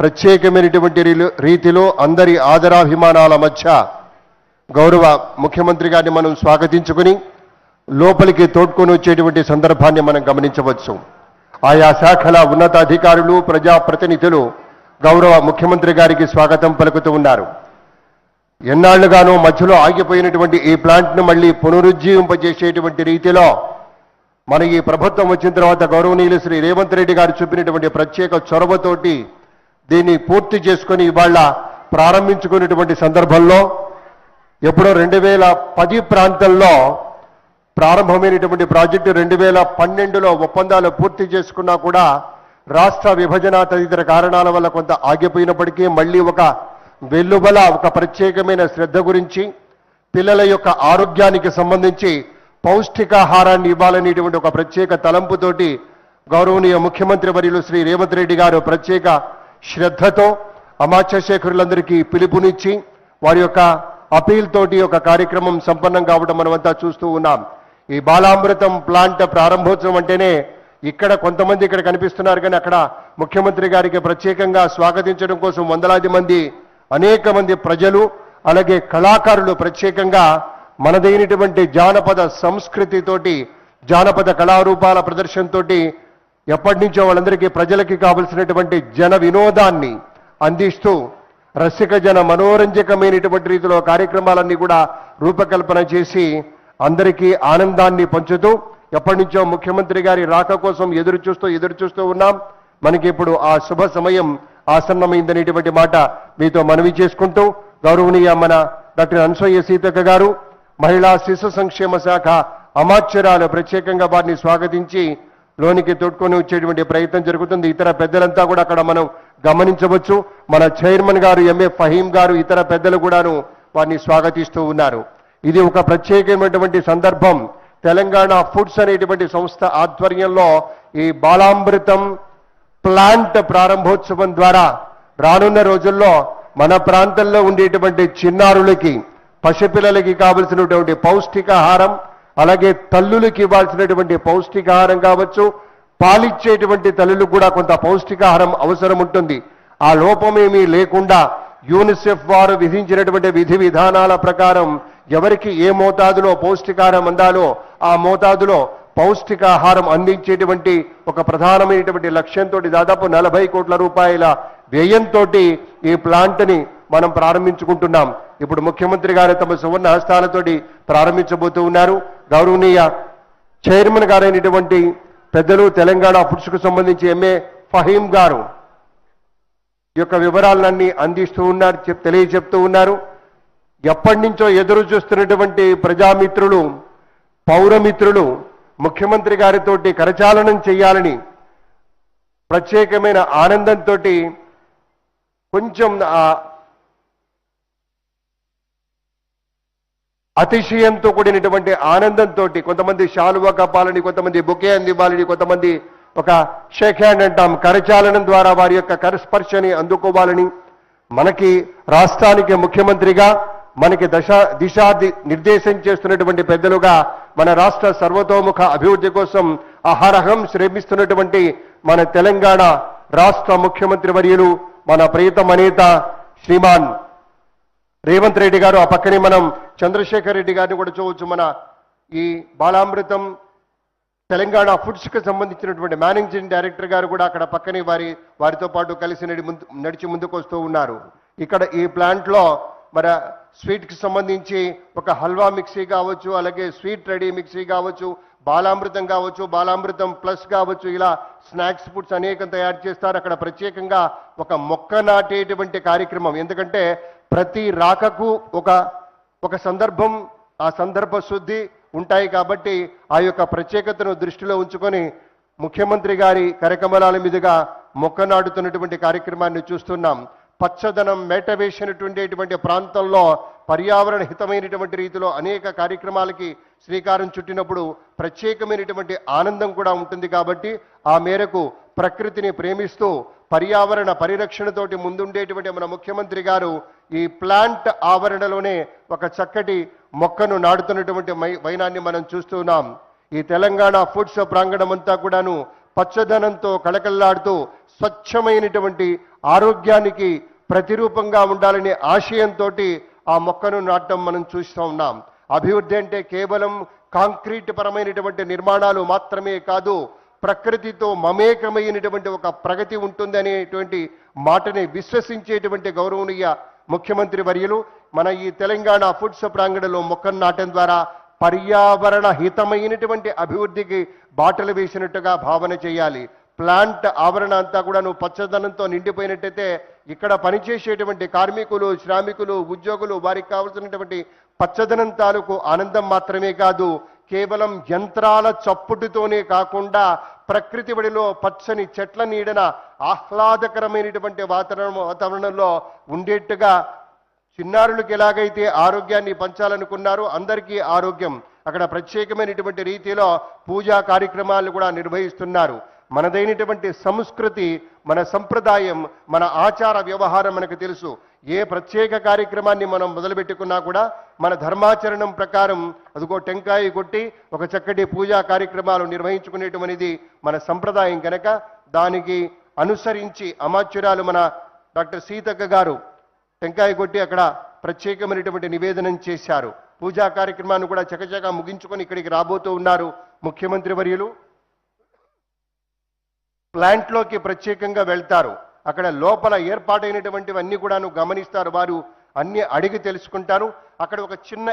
ప్రత్యేకమైనటువంటి రీతిలో అందరి ఆదరాభిమానాల మధ్య గౌరవ ముఖ్యమంత్రి గారిని మనం స్వాగతించుకుని లోపలికి తోడ్కొని వచ్చేటువంటి సందర్భాన్ని మనం గమనించవచ్చు. ఆయా శాఖల ఉన్నతాధికారులు, ప్రజాప్రతినిధులు గౌరవ ముఖ్యమంత్రి గారికి స్వాగతం పలుకుతూ ఉన్నారు. ఎన్నాళ్లుగానో మధ్యలో ఆగిపోయినటువంటి ఈ ప్లాంట్ను మళ్ళీ పునరుజ్జీవింపజేసేటువంటి రీతిలో మన ఈ ప్రభుత్వం వచ్చిన తర్వాత గౌరవనీయులు శ్రీ రేవంత్ రెడ్డి గారు చూపినటువంటి ప్రత్యేక చొరవతోటి దీన్ని పూర్తి చేసుకొని ఇవాళ ప్రారంభించుకున్నటువంటి సందర్భంలో ఎప్పుడో 2010 ప్రాంతంలో ప్రారంభమైనటువంటి ప్రాజెక్టు 2012లో ఒప్పందాలు పూర్తి చేసుకున్నా కూడా రాష్ట్ర విభజన తదితర కారణాల వల్ల కొంత ఆగిపోయినప్పటికీ మళ్ళీ ఒక వెల్లుబల ఒక ప్రత్యేకమైన శ్రద్ధ గురించి పిల్లల యొక్క ఆరోగ్యానికి సంబంధించి పౌష్టికాహారాన్ని ఇవ్వాలనేటువంటి ఒక ప్రత్యేక తలంపుతోటి గౌరవనీయ ముఖ్యమంత్రి వర్యులు శ్రీ రేవంత్ రెడ్డి గారు ప్రత్యేక శ్రద్ధతో అమాత్యశేఖరులందరికీ పిలుపునిచ్చి వారి యొక్క అపీల్ తోటి ఒక కార్యక్రమం సంపన్నం కావడం మనమంతా చూస్తూ ఉన్నాం. ఈ బాలామృతం ప్లాంట్ ప్రారంభోత్సవం అంటేనే ఇక్కడ కొంతమంది ఇక్కడ కనిపిస్తున్నారు, కానీ అక్కడ ముఖ్యమంత్రి గారికి ప్రత్యేకంగా స్వాగతించడం కోసం వందలాది మంది అనేక మంది ప్రజలు అలాగే కళాకారులు ప్రత్యేకంగా మనదైనటువంటి జానపద సంస్కృతితోటి జానపద కళారూపాల ప్రదర్శనతోటి ఎప్పటి నుంచో వాళ్ళందరికీ ప్రజలకి కావలసినటువంటి జన వినోదాన్ని అందిస్తూ రసిక జన మనోరంజకమైనటువంటి రీతిలో కార్యక్రమాలన్నీ కూడా రూపకల్పన చేసి అందరికీ ఆనందాన్ని పంచుతూ ఎప్పటి నుంచో ముఖ్యమంత్రి గారి రాక కోసం ఎదురు చూస్తూ ఉన్నాం. మనకి ఇప్పుడు ఆ శుభ సమయం ఆసన్నమైందనేటువంటి మాట మీతో మనవి చేసుకుంటూ గౌరవనీయ మన డాక్టర్ అనసూయ సీతక్క గారు మహిళా శిశు సంక్షేమ శాఖ అమాత్యురాలు ప్రత్యేకంగా వారిని స్వాగతించి లోనికి తోడ్కొని వచ్చేటువంటి ప్రయత్నం జరుగుతుంది. ఇతర పెద్దలంతా కూడా అక్కడ మనం గమనించవచ్చు. మన చైర్మన్ గారు ఎంఏ ఫహీం గారు ఇతర పెద్దలు కూడాను వారిని స్వాగతిస్తూ ఉన్నారు. ఇది ఒక ప్రత్యేకమైనటువంటి సందర్భం. తెలంగాణ ఫుడ్స్ అనేటువంటి సంస్థ ఆధ్వర్యంలో ఈ బాలామృతం ప్లాంట్ ప్రారంభోత్సవం ద్వారా రానున్న రోజుల్లో మన ప్రాంతంలో ఉండేటువంటి చిన్నారులకి పసిపిల్లలకి కావలసినటువంటి పౌష్టికాహారం అలాగే తల్లులకి ఇవ్వాల్సినటువంటి పౌష్టికాహారం కావచ్చు, పాలిచ్చేటువంటి తల్లులకు కూడా కొంత పౌష్టికాహారం అవసరం ఉంటుంది. ఆ లోపమేమీ లేకుండా యూనిసెఫ్ వారు విధించినటువంటి విధి విధానాల ప్రకారం ఎవరికి ఏ మోతాదులో పౌష్టికాహారం అందాలో ఆ మోతాదులో పౌష్టికాహారం అందించేటువంటి ఒక ప్రధానమైనటువంటి లక్ష్యంతో దాదాపు 40 కోట్ల రూపాయల వ్యయంతో ఈ ప్లాంట్ని మనం ప్రారంభించుకుంటున్నాం. ఇప్పుడు ముఖ్యమంత్రి గారు తమ సువర్ణ హస్తాలతోటి ప్రారంభించబోతూ ఉన్నారు. గౌరవనీయ చైర్మన్ గారైనటువంటి పెద్దలు తెలంగాణ ఫుడ్స్కు సంబంధించి ఎంఏ ఫహీం గారు యొక్క వివరాలన్నీ అందిస్తూ ఉన్నారు, తెలియచెప్తూ ఉన్నారు. ఎప్పటి నుంచో ఎదురు చూస్తున్నటువంటి ప్రజామిత్రులు, పౌరమిత్రులు ముఖ్యమంత్రి గారితో కరచాలనం చేయాలని ప్రత్యేకమైన ఆనందంతో కొంచెం అతిశయంతో కూడినటువంటి ఆనందంతో కొంతమంది శాలువా కప్పాలని, కొంతమంది బొకే అందివ్వాలని, కొంతమంది ఒక షేక్ హ్యాండ్ అంటాం కరచాలనం ద్వారా వారి యొక్క కరస్పర్శని అందుకోవాలని మనకి రాష్ట్రానికి ముఖ్యమంత్రిగా మనకి దిశా నిర్దేశం చేస్తున్నటువంటి పెద్దలుగా మన రాష్ట్ర సర్వతోముఖ అభివృద్ధి కోసం అహరహం శ్రమిస్తున్నటువంటి మన తెలంగాణ రాష్ట్ర ముఖ్యమంత్రి వర్యులు మన ప్రియతమ నేత శ్రీమాన్ రేవంత్ రెడ్డి గారు, ఆ పక్కనే మనం చంద్రశేఖర్ రెడ్డి గారిని కూడా చూడవచ్చు. మన ఈ బాలామృతం తెలంగాణ ఫుడ్స్కి సంబంధించినటువంటి మేనేజింగ్ డైరెక్టర్ గారు కూడా అక్కడ పక్కనే వారితో పాటు కలిసి నడిచి ముందుకు వస్తూ ఉన్నారు. ఇక్కడ ఈ ప్లాంట్లో మన స్వీట్కి సంబంధించి ఒక హల్వా మిక్సీ కావచ్చు, అలాగే స్వీట్ రెడీ మిక్సీ కావచ్చు, బాలామృతం కావచ్చు, బాలామృతం ప్లస్ కావచ్చు, ఇలా స్నాక్స్ ఫుడ్స్ అనేకం తయారు చేస్తారు. అక్కడ ప్రత్యేకంగా ఒక మొక్క నాటేటువంటి కార్యక్రమం, ఎందుకంటే ప్రతి రాకకు ఒక సందర్భం, ఆ సందర్భ శుద్ధి ఉంటాయి కాబట్టి ఆ యొక్క ప్రత్యేకతను దృష్టిలో ఉంచుకొని ముఖ్యమంత్రి గారి కరకమలాల మీదుగా మొక్క నాటుతున్నటువంటి కార్యక్రమాన్ని చూస్తున్నాం. పచ్చదనం మేటవేసినటువంటి ప్రాంతంలో పర్యావరణ హితమైనటువంటి రీతిలో అనేక కార్యక్రమాలకి శ్రీకారం చుట్టినప్పుడు ప్రత్యేకమైనటువంటి ఆనందం కూడా ఉంటుంది. కాబట్టి ఆ మేరకు ప్రకృతిని ప్రేమిస్తూ పర్యావరణ పరిరక్షణతోటి ముందుండేటువంటి మన ముఖ్యమంత్రి గారు ఈ ప్లాంట్ ఆవరణలోనే ఒక చక్కటి మొక్కను నాటుతున్నటువంటి వైనాన్ని మనం చూస్తున్నాం. ఈ తెలంగాణ ఫుడ్స్ ప్రాంగణం అంతా కూడాను పచ్చదనంతో కళకళలాడుతూ స్వచ్ఛమైనటువంటి ఆరోగ్యానికి ప్రతిరూపంగా ఉండాలనే ఆశయంతో ఆ మొక్కను నాటడం మనం చూస్తూ ఉన్నాం. అభివృద్ధి అంటే కేవలం కాంక్రీట్ పరమైనటువంటి నిర్మాణాలు మాత్రమే కాదు, ప్రకృతితో మమేకమైనటువంటి ఒక ప్రగతి ఉంటుందనేటువంటి మాటని విశ్వసించేటువంటి గౌరవనీయ ముఖ్యమంత్రి వర్యులు మన ఈ తెలంగాణ ఫుడ్స్ ప్రాంగణంలో మొక్కను నాటడం ద్వారా పర్యావరణ హితమైనటువంటి అభివృద్ధికి బాటలు వేసినట్టుగా భావన చేయాలి. ప్లాంట్ ఆవరణ అంతా కూడా నువ్వు పచ్చదనంతో నిండిపోయినట్టయితే ఇక్కడ పనిచేసేటువంటి కార్మికులు, శ్రామికులు, ఉద్యోగులు వారికి కావాల్సినటువంటి పచ్చదనం తాలూకు ఆనందం మాత్రమే కాదు, కేవలం యంత్రాల చప్పుడుతోనే కాకుండా ప్రకృతి ఒడిలో పచ్చని చెట్ల నీడన ఆహ్లాదకరమైనటువంటి వాతావరణంలో ఉండేట్టుగా చిన్నారులకు ఎలాగైతే ఆరోగ్యాన్ని పంచాలనుకున్నారో అందరికీ ఆరోగ్యం అక్కడ ప్రత్యేకమైనటువంటి రీతిలో పూజా కార్యక్రమాలు కూడా నిర్వహిస్తున్నారు. మనదైనటువంటి సంస్కృతి, మన సంప్రదాయం, మన ఆచార వ్యవహారం మనకు తెలుసు. ఏ ప్రత్యేక కార్యక్రమాన్ని మనం మొదలుపెట్టుకున్నా కూడా మన ధర్మాచరణం ప్రకారం అదిగో టెంకాయ కొట్టి ఒక చక్కటి పూజా కార్యక్రమాలు నిర్వహించుకునేటువంటిది మన సంప్రదాయం కనుక దానికి అనుసరించి అమాత్యురాలు మన డాక్టర్ సీతక్క గారు టెంకాయ కొట్టి అక్కడ ప్రత్యేకమైనటువంటి నివేదనం చేశారు. పూజా కార్యక్రమాన్ని కూడా చకచకా ముగించుకొని ఇక్కడికి రాబోతూ ఉన్నారు ముఖ్యమంత్రి వర్యులు. ప్లాంట్లోకి ప్రత్యేకంగా వెళ్తారు. అక్కడ లోపల ఏర్పాటైనటువంటివన్నీ కూడాను గమనిస్తారు. వారు అన్ని అడిగి తెలుసుకుంటారు. అక్కడ ఒక చిన్న